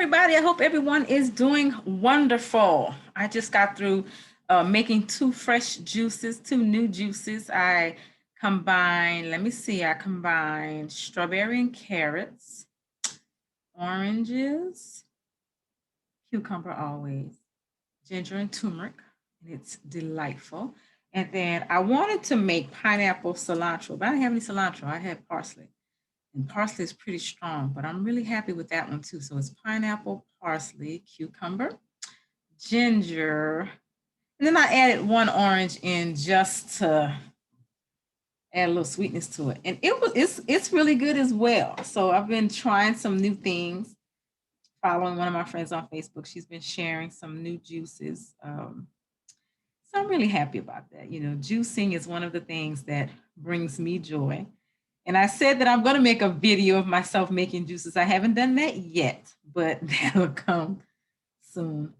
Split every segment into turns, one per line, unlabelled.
everybody. I hope everyone is doing wonderful. I just got through making two fresh juices, two new juices. I combined, let me see, I combined strawberry and carrots, oranges, cucumber always, ginger and turmeric, and it's delightful. And then I wanted to make pineapple cilantro, but I didn't have any cilantro. I had parsley. And parsley is pretty strong, but I'm really happy with that one too. So it's pineapple, parsley, cucumber, ginger, and then I added one orange in just to add a little sweetness to it. And it's really good as well. So I've been trying some new things, following one of my friends on Facebook. She's been sharing some new juices. So I'm really happy about that. Juicing is one of the things that brings me joy. And I said that I'm going to make a video of myself making juices. I haven't done that yet, but that'll come soon.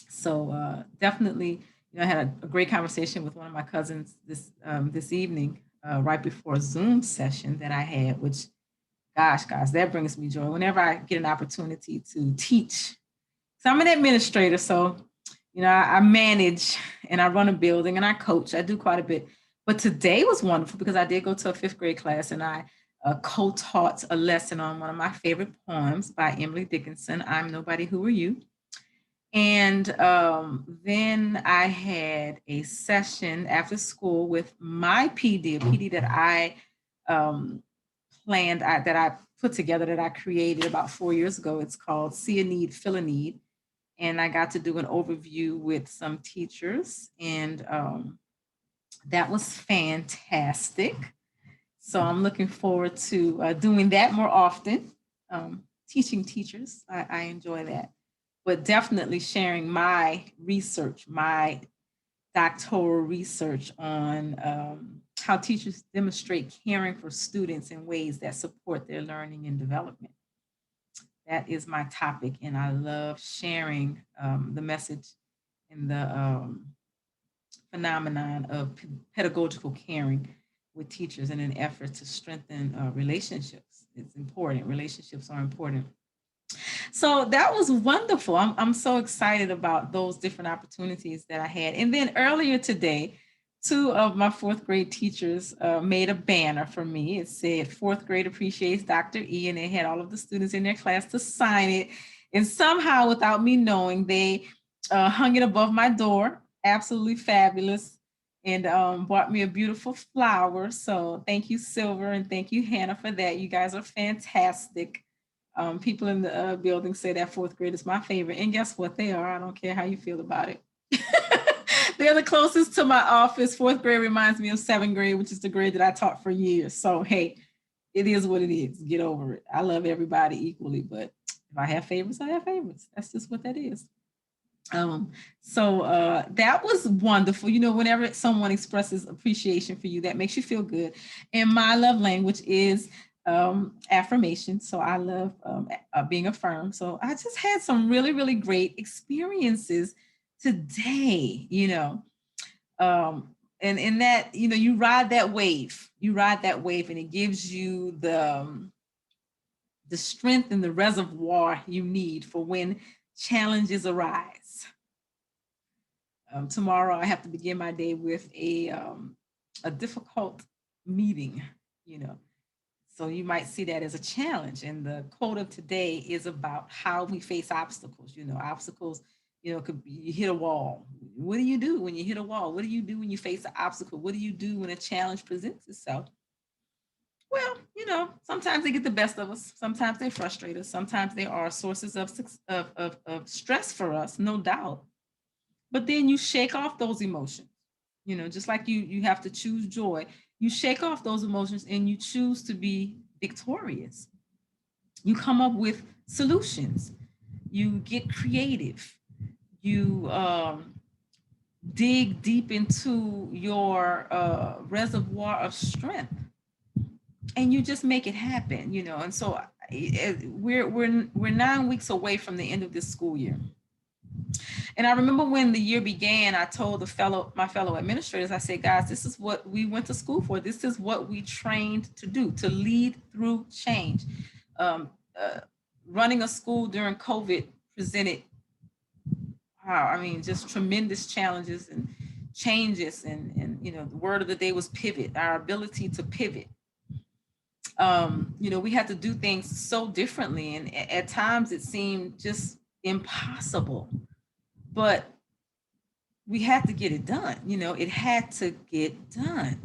So definitely, I had a great conversation with one of my cousins this evening, right before a Zoom session that I had, which, gosh, guys, that brings me joy. Whenever I get an opportunity to teach, so I'm an administrator, so I manage and I run a building and I coach. I do quite a bit. But today was wonderful because I did go to a fifth grade class and I co-taught a lesson on one of my favorite poems by Emily Dickinson, I'm Nobody, Who Are You? And then I had a session after school with my PD, a PD that I planned, that I put together, that I created about 4 years ago. It's called See a Need, Fill a Need. And I got to do an overview with some teachers, and that was fantastic. So I'm looking forward to doing that more often, teaching teachers. I enjoy that, but definitely sharing my research, my doctoral research on how teachers demonstrate caring for students in ways that support their learning and development. That is my topic, and I love sharing the message and the phenomenon of pedagogical caring with teachers in an effort to strengthen relationships. It's important. Relationships are important. So that was wonderful. I'm so excited about those different opportunities that I had. And then earlier today, two of my fourth grade teachers made a banner for me. It said, fourth grade appreciates Dr. E, and they had all of the students in their class to sign it. And somehow, without me knowing, they hung it above my door. Absolutely fabulous. And bought me a beautiful flower. So thank you, Silver, and thank you, Hannah, for that. You guys are fantastic. People in the building say that fourth grade is my favorite. And guess what? They are. I don't care how you feel about it. They're the closest to my office. Fourth grade reminds me of seventh grade, which is the grade that I taught for years. So, hey, it is what it is. Get over it. I love everybody equally, but if I have favorites, I have favorites. That's just what that is. So that was wonderful. Whenever someone expresses appreciation for you, that makes you feel good. And my love language is affirmation. So I love being affirmed. So I just had some really, really great experiences today, and in that, you ride that wave, and it gives you the strength and the reservoir you need for when challenges arise. Tomorrow I have to begin my day with a difficult meeting, so you might see that as a challenge. And the quote of today is about how we face obstacles. Obstacles, could be you hit a wall. What do you do when you hit a wall? What do you do when you face an obstacle? What do you do when a challenge presents itself? Well, sometimes they get the best of us. Sometimes they frustrate us. Sometimes they are sources of stress for us, no doubt. But then you shake off those emotions. Just like you have to choose joy. You shake off those emotions and you choose to be victorious. You come up with solutions. You get creative. You dig deep into your reservoir of strength, and you just make it happen. And so we're 9 weeks away from the end of this school year. And I remember when the year began, I told my fellow administrators, I said, guys, this is what we went to school for. This is what we trained to do, to lead through change. running a school during COVID presented, wow, I mean, just tremendous challenges and changes. And you know, the word of the day was pivot, our ability to pivot. You know, we had to do things so differently. And at times it seemed just impossible. But we had to get it done. You know, it had to get done.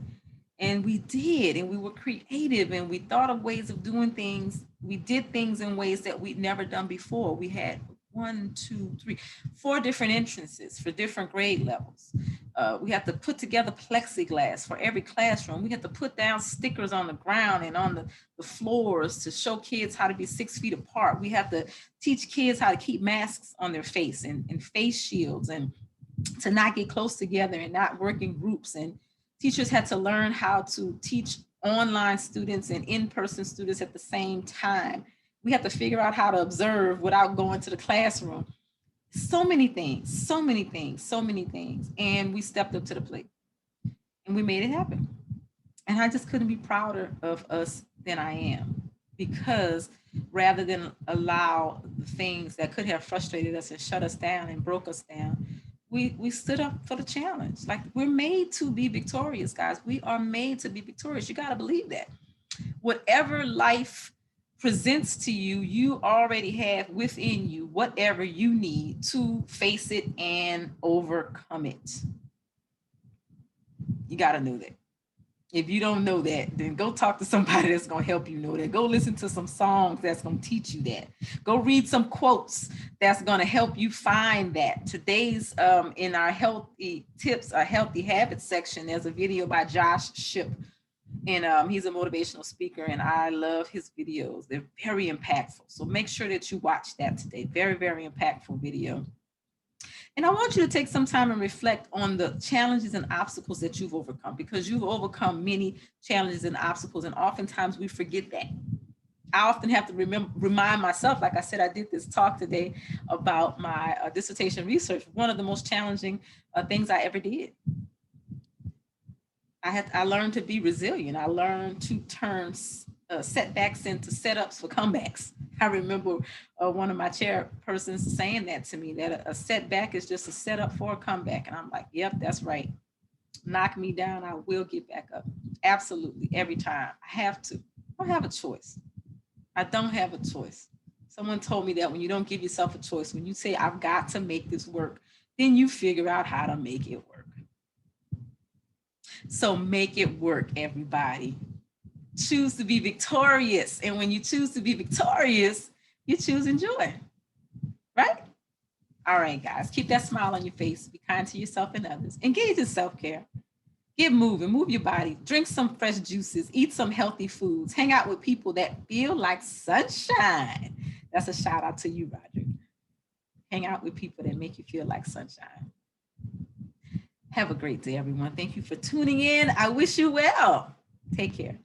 And we did. And we were creative and we thought of ways of doing things. We did things in ways that we'd never done before. We had one, two, three, four different entrances for different grade levels. We had to put together plexiglass for every classroom. We had to put down stickers on the ground and on the floors to show kids how to be 6 feet apart. We had to teach kids how to keep masks on their face and face shields, and to not get close together and not work in groups. And teachers had to learn how to teach online students and in-person students at the same time. We had to figure out how to observe without going to the classroom. So many things, so many things, so many things. And we stepped up to the plate and we made it happen. And I just couldn't be prouder of us than I am, because rather than allow the things that could have frustrated us and shut us down and broke us down, we stood up for the challenge. Like, we're made to be victorious, guys. We are made to be victorious. You got to believe that. Whatever life presents to you, you already have within you whatever you need to face it and overcome it. You got to know that. If you don't know that, then go talk to somebody that's going to help you know that. Go listen to some songs that's going to teach you that. Go read some quotes that's going to help you find that. Today's in our healthy tips, a healthy habits section, there's a video by Josh Ship. And he's a motivational speaker, and I love his videos. They're very impactful. So make sure that you watch that today. Very, very impactful video. And I want you to take some time and reflect on the challenges and obstacles that you've overcome, because you've overcome many challenges and obstacles. And oftentimes we forget that. I often have to remind myself, like I said, I did this talk today about my dissertation research. One of the most challenging things I ever did. I learned to be resilient. I learned to turn setbacks into setups for comebacks. I remember one of my chairpersons saying that to me, that a setback is just a setup for a comeback. And I'm like, yep, that's right. Knock me down, I will get back up. Absolutely, every time. I have to. I don't have a choice. I don't have a choice. Someone told me that when you don't give yourself a choice, when you say, I've got to make this work, then you figure out how to make it work. So make it work, everybody. Choose to be victorious. And when you choose to be victorious, you choose joy, right? All right, guys, keep that smile on your face. Be kind to yourself and others. Engage in self-care. Get moving, move your body, drink some fresh juices, eat some healthy foods, hang out with people that feel like sunshine. That's a shout out to you, Roger. Hang out with people that make you feel like sunshine. Have a great day, everyone. Thank you for tuning in. I wish you well. Take care.